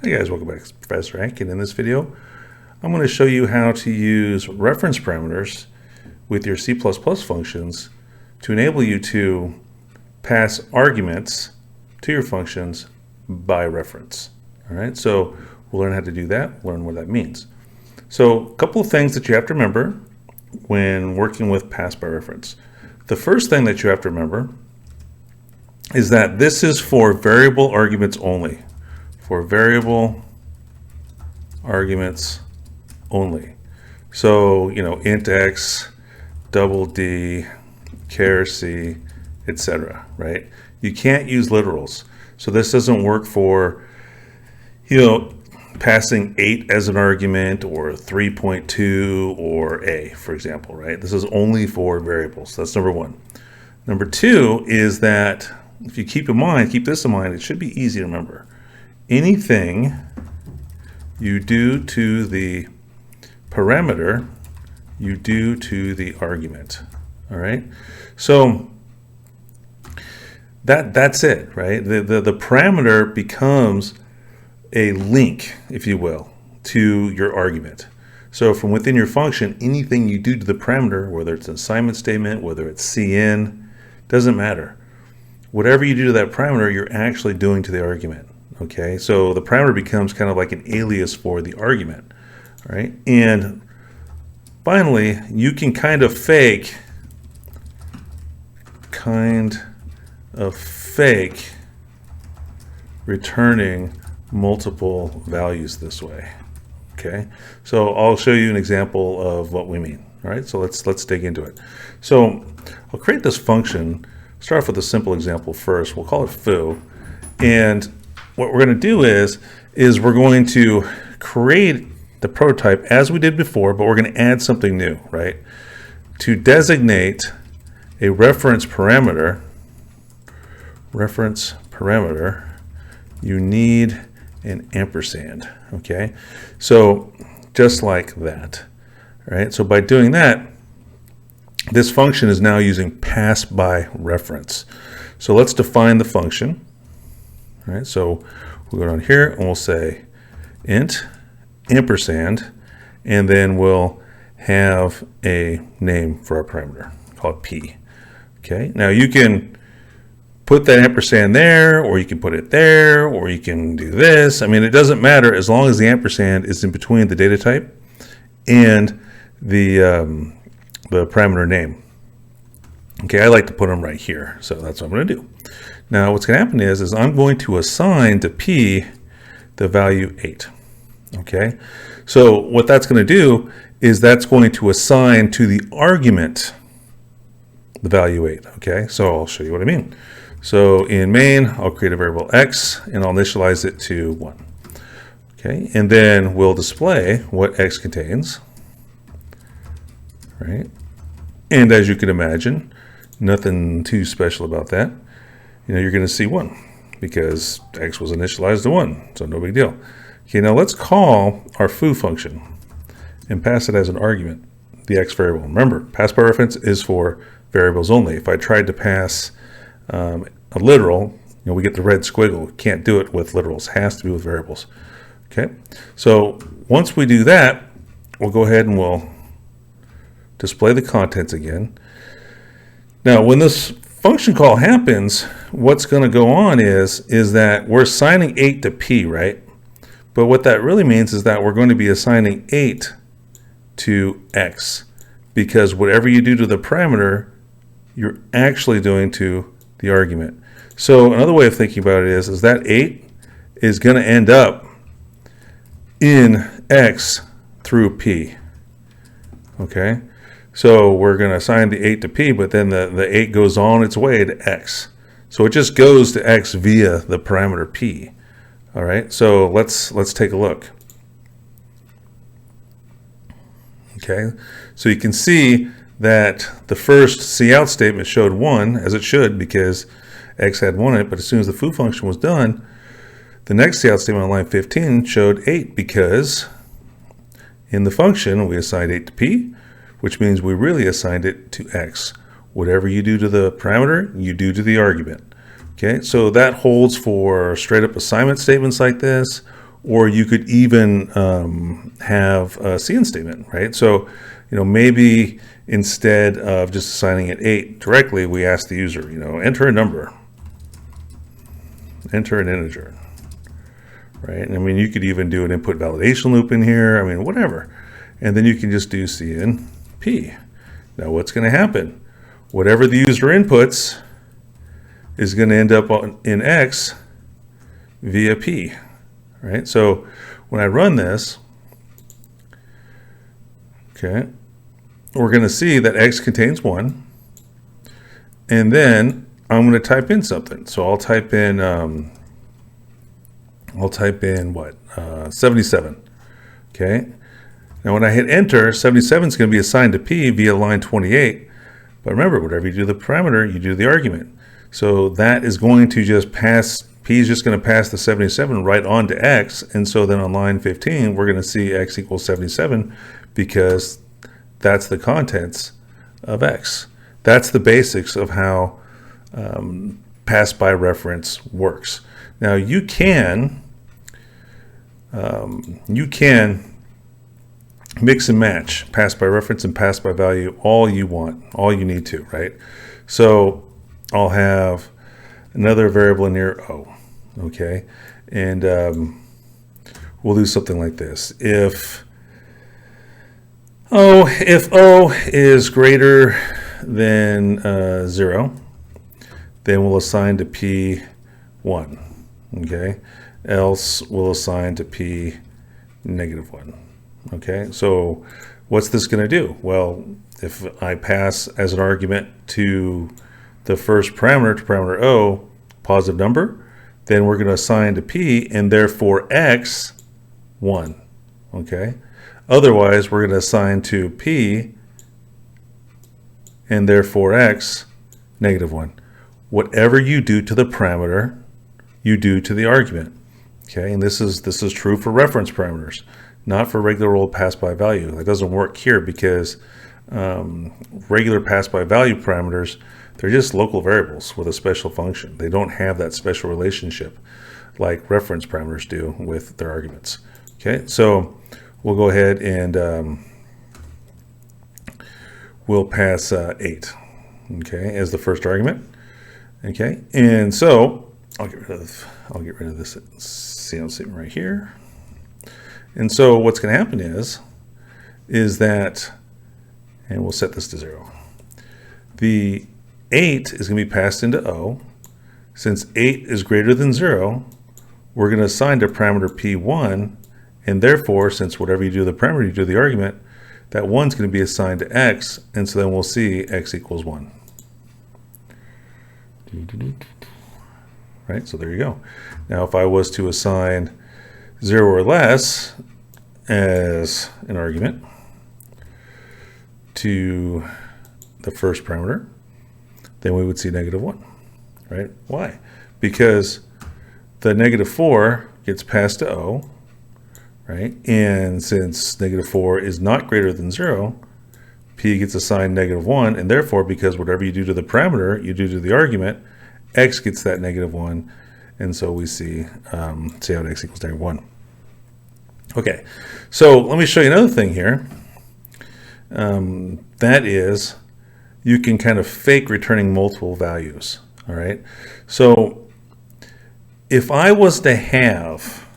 Hey guys, welcome back. It's Professor Hank, and in this video, I'm going to show you how to use reference parameters with your C++ functions to enable you to pass arguments to your functions by reference. All right, so we'll learn how to do that, learn what that means. So a couple of things that you have to remember when working with pass by reference. The first thing that you have to remember is that this is for variable arguments only. For variable arguments only. So, int x, double d, char c, etc., right? You can't use literals. So this doesn't work for, passing 8 as an argument or 3.2 or a, for example, right? This is only for variables. That's number one. Number two is that if you keep this in mind, it should be easy to remember. Anything you do to the parameter, you do to the argument. All right. So that's it, right? The parameter becomes a link, if you will, to your argument. So from within your function, anything you do to the parameter, whether it's an assignment statement, whether it's cin, doesn't matter. Whatever you do to that parameter, you're actually doing to the argument. Okay, so the parameter becomes kind of like an alias for the argument, right? And finally, you can kind of fake returning multiple values this way. Okay, so I'll show you an example of what we mean. All right, so let's dig into it. So I'll create this function. Start off with a simple example first. We'll call it foo, and what we're going to do is we're going to create the prototype as we did before, but we're going to add something new, right? To designate a reference parameter, you need an ampersand, okay? So just like that, right? So by doing that, this function is now using pass by reference. So let's define the function. All right, so we'll go down here and we'll say int ampersand, and then we'll have a name for our parameter, call it p. Okay, now you can put that ampersand there, or you can put it there, or you can do this. I mean, it doesn't matter as long as the ampersand is in between the data type and the parameter name. Okay, I like to put them right here, so that's what I'm going to do. Now what's going to happen is I'm going to assign to p the value 8. Okay, so what that's going to do is that's going to assign to the argument the value 8. Okay, so I'll show you what I mean. So in main, I'll create a variable x and I'll initialize it to 1. Okay, and then we'll display what x contains. Right, and as you can imagine, nothing too special about that. You're going to see 1 because x was initialized to 1, so no big deal. Okay, now let's call our foo function and pass it as an argument, the x variable. Remember, pass by reference is for variables only. If I tried to pass a literal, we get the red squiggle. Can't do it with literals, has to be with variables. Okay, so once we do that, we'll go ahead and we'll display the contents again. Now, when this function call happens, what's going to go on is that we're assigning 8 to p, right? But what that really means is that we're going to be assigning 8 to x, because whatever you do to the parameter, you're actually doing to the argument. So another way of thinking about it is that 8 is going to end up in x through p. Okay? So we're going to assign the 8 to p, but then the 8 goes on its way to x. So it just goes to x via the parameter p. All right, so let's take a look. Okay, so you can see that the first cout statement showed 1, as it should, because x had 1 in it, but as soon as the foo function was done, the next cout statement on line 15 showed 8, because in the function we assigned 8 to p, which means we really assigned it to x. Whatever you do to the parameter, you do to the argument. Okay, so that holds for straight up assignment statements like this, or you could even have a CN statement, right? So, maybe instead of just assigning it 8 directly, we ask the user, enter a number, enter an integer, right? I mean, you could even do an input validation loop in here. I mean, whatever. And then you can just do CNP. Now, what's going to happen? Whatever the user inputs is going to end up in X via P, right? So when I run this, okay, we're going to see that X contains 1, and then I'm going to type in something. So I'll type in what? 77. Okay. Now when I hit enter, 77 is going to be assigned to P via line 28. But remember, whatever you do the parameter, you do the argument. So that is going to just pass, P is just going to pass the 77 right on to X. And so then on line 15, we're going to see X equals 77 because that's the contents of X. That's the basics of how pass by reference works. Now you can mix and match pass by reference and pass by value all you want, all you need to, right? So I'll have another variable in here, O, okay? And we'll do something like this. If O is greater than 0, then we'll assign to P 1, okay? Else we'll assign to P negative 1. Okay, so what's this going to do? Well, if I pass as an argument to the first parameter, to parameter O, positive number, then we're going to assign to P and therefore X 1. Okay, otherwise we're going to assign to P and therefore X negative 1. Whatever you do to the parameter, you do to the argument. Okay, and this is true for reference parameters, not for regular old pass by value. That doesn't work here because regular pass by value parameters, they're just local variables with a special function. They don't have that special relationship like reference parameters do with their arguments. Okay, so we'll go ahead and we'll pass 8, okay, as the first argument. Okay, and so I'll get rid of this CN statement right here. And so what's going to happen is that, and we'll set this to 0. The 8 is going to be passed into O. Since 8 is greater than 0, we're going to assign to parameter P1, and therefore, since whatever you do the parameter, you do the argument, that 1 is going to be assigned to X, and so then we'll see X equals 1. Right, so there you go. Now if I was to assign 0 or less as an argument to the first parameter, then we would see negative 1, right? Why? Because the negative 4 gets passed to O, right? And since negative 4 is not greater than 0, P gets assigned negative 1, and therefore, because whatever you do to the parameter, you do to the argument, X gets that negative 1, and so we see how X equals negative 1. Okay, so let me show you another thing here. That is, you can kind of fake returning multiple values, all right? So if I was to have,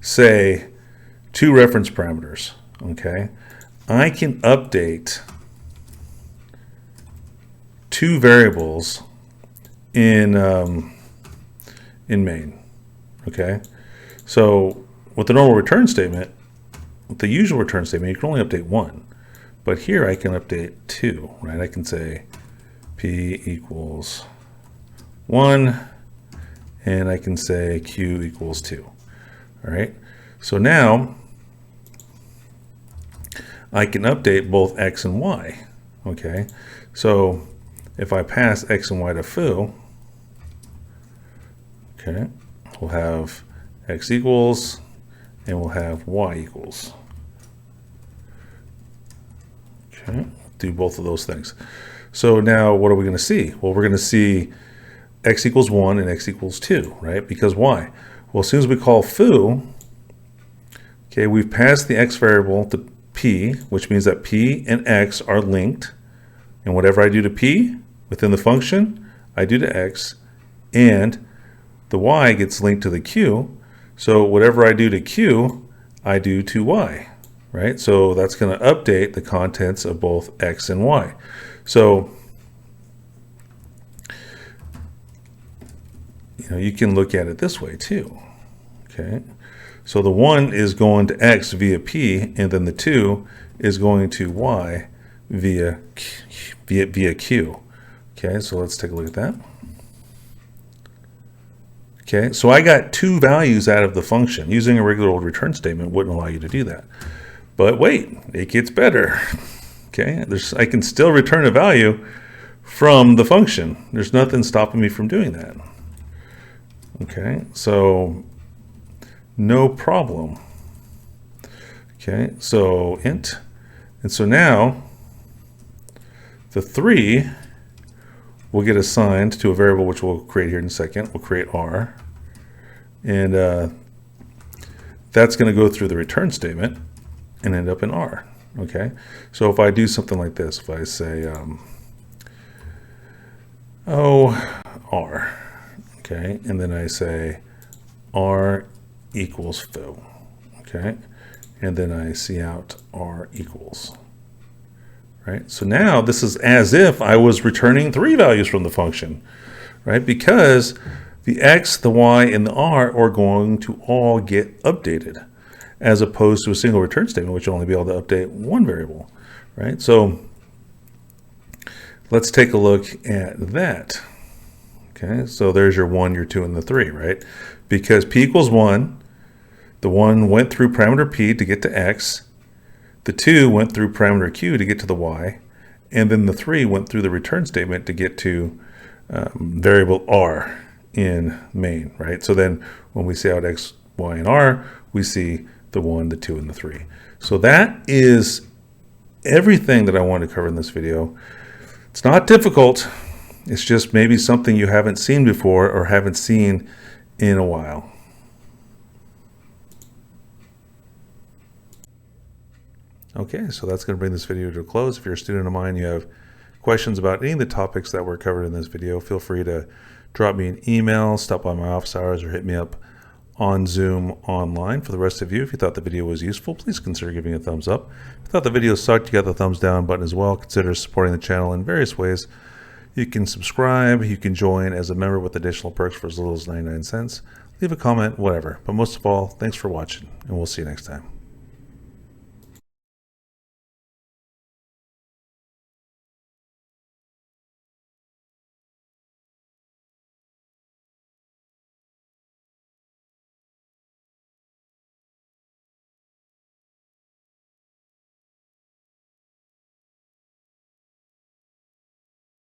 say, 2 reference parameters, okay, I can update 2 variables in main, okay? So with the normal return statement, with the usual return statement, you can only update 1. But here I can update 2, right? I can say P equals 1, and I can say Q equals 2, all right? So now I can update both X and Y, okay? So if I pass X and Y to foo, okay, we'll have X equals, and we'll have Y equals. Okay, do both of those things. So now what are we going to see? Well, we're going to see X equals 1 and X equals 2, right? Because why? Well, as soon as we call foo, okay, we've passed the x variable to p, which means that p and x are linked. And whatever I do to p within the function, I do to x, and the y gets linked to the q. So whatever I do to q, I do to y, right? So that's going to update the contents of both x and y. So you can look at it this way too. Okay, so the 1 is going to x via p, and then the 2 is going to y via q. Okay, so let's take a look at that. Okay, so I got 2 values out of the function. Using a regular old return statement wouldn't allow you to do that. But wait, it gets better. Okay, I can still return a value from the function. There's nothing stopping me from doing that. Okay, so no problem. Okay, so int. And so now the 3 will get assigned to a variable which we'll create here in a second. We'll create r. And that's going to go through the return statement and end up in r. Okay, so if I do something like this, if I say r, okay, and then I say r equals foo, okay, and then I see out r equals, right? So now this is as if I was returning 3 values from the function, right? Because the x, the y, and the r are going to all get updated, as opposed to a single return statement, which will only be able to update 1 variable, right? So let's take a look at that. Okay, so there's your 1, your 2, and the 3, right? Because p equals 1, the 1 went through parameter p to get to x, the 2 went through parameter q to get to the y, and then the 3 went through the return statement to get to variable r in main, right? So then when we say out x, y, and r, we see the 1, the 2, and the 3. So that is everything that I wanted to cover in this video. It's not difficult. It's just maybe something you haven't seen before or haven't seen in a while. Okay, so that's going to bring this video to a close. If you're a student of mine, you have questions about any of the topics that were covered in this video, feel free to drop me an email, stop by my office hours, or hit me up on Zoom online. For the rest of you, if you thought the video was useful, please consider giving a thumbs up. If you thought the video sucked, you got the thumbs down button as well. Consider supporting the channel in various ways. You can subscribe, you can join as a member with additional perks for as little as 99 cents. Leave a comment, whatever. But most of all, thanks for watching, and we'll see you next time.